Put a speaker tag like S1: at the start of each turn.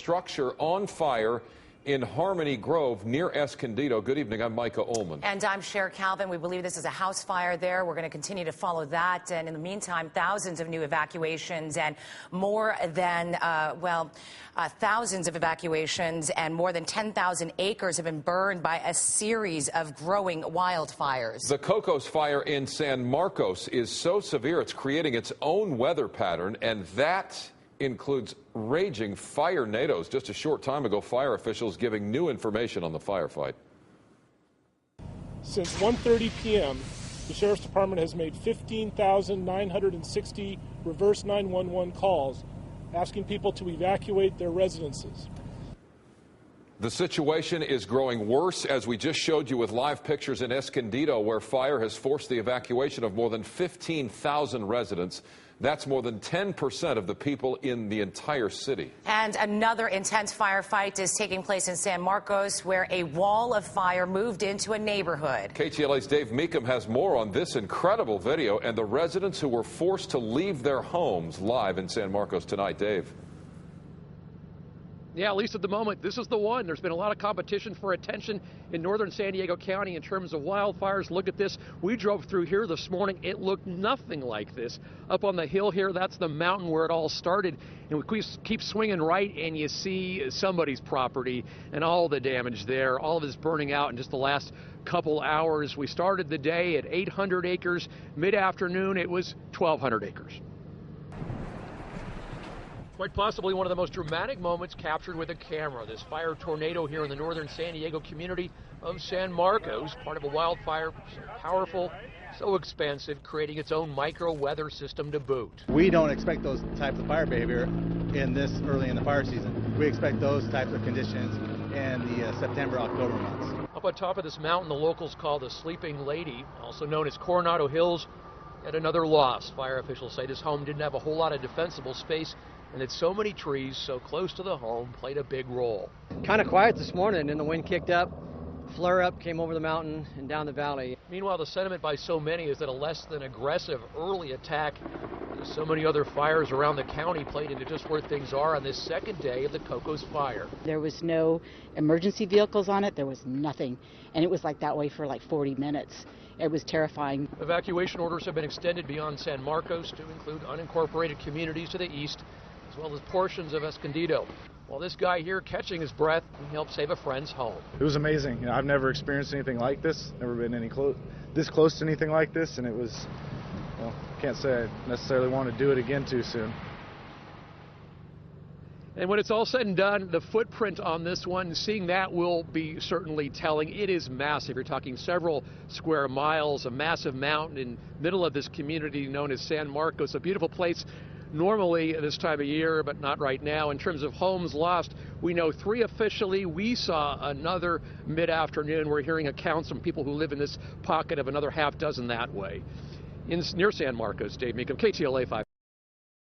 S1: structure on fire in Harmony Grove near Escondido. Good evening. I'm Micah Ullman.
S2: And I'm Cher Calvin. We believe this is a house fire there. We're going to continue to follow that. And in the meantime, thousands of new evacuations and more than, thousands of evacuations and more than 10,000 acres have been burned by a series of growing wildfires.
S1: The Cocos fire in San Marcos is so severe it's creating its own weather pattern, and that includes raging fire tornadoes. Just a short time ago, fire officials giving new information on the firefight.
S3: Since 1:30 p.m., the Sheriff's Department has made 15,960 reverse 911 calls asking people to evacuate their residences.
S1: The situation is growing worse, as we just showed you with live pictures in Escondido, where fire has forced the evacuation of more than 15,000 residents. That's more than 10% of the people in the entire city.
S2: And another intense firefight is taking place in San Marcos, where a wall of fire moved into a neighborhood.
S1: KTLA's Dave Meekum has more on this incredible video and the residents who were forced to leave their homes live in San Marcos tonight. Dave.
S4: Yeah, at least at the moment, this is the one. There's been a lot of competition for attention in northern San Diego County in terms of wildfires. Look at this. We drove through here this morning. It looked nothing like this. Up on the hill here, that's the mountain where it all started. And we keep swinging right, and you see somebody's property and all the damage there. All of it is burning out in just the last couple hours. We started the day at 800 acres. Mid-afternoon, it was 1,200 acres. Quite possibly one of the most dramatic moments captured with a camera. This fire tornado here in the northern San Diego community of San Marcos, part of a wildfire so powerful, so expensive, creating its own micro weather system to boot.
S5: We don't expect those types of fire behavior in this early in the fire season. We expect those types of conditions in the September, October months.
S4: Up on top of this mountain, the locals call the Sleeping Lady, also known as Coronado Hills, yet another loss. Fire officials say this home didn't have a whole lot of defensible space, and that so many trees so close to the home played a big role.
S6: Kind of quiet this morning, and the wind kicked up, flare up came over the mountain and down the valley.
S4: Meanwhile, the sentiment by so many is that a less than aggressive early attack, as so many other fires around the county, played into just where things are on this second day of the Cocos fire.
S7: There was no emergency vehicles on it. There was nothing, and it was like that way for like 40 minutes. It was terrifying.
S4: Evacuation orders have been extended beyond San Marcos to include unincorporated communities to the east, as well as portions of Escondido. While this guy here catching his breath, he helped save a friend's home.
S8: It was amazing. I've never experienced anything like this, never been this close to anything like this, and it was, can't say I necessarily want to do it again too soon.
S4: And when it's all said and done, the footprint on this one, seeing that will be certainly telling. It is massive. You're talking several square miles, a massive mountain in the middle of this community known as San Marcos, a beautiful place normally this time of year, but not right now. In terms of homes lost, we know 3 officially. We saw another mid-afternoon. We're hearing accounts from people who live in this pocket of another half dozen that way. Near San Marcos, Dave Meekum, KTLA 5.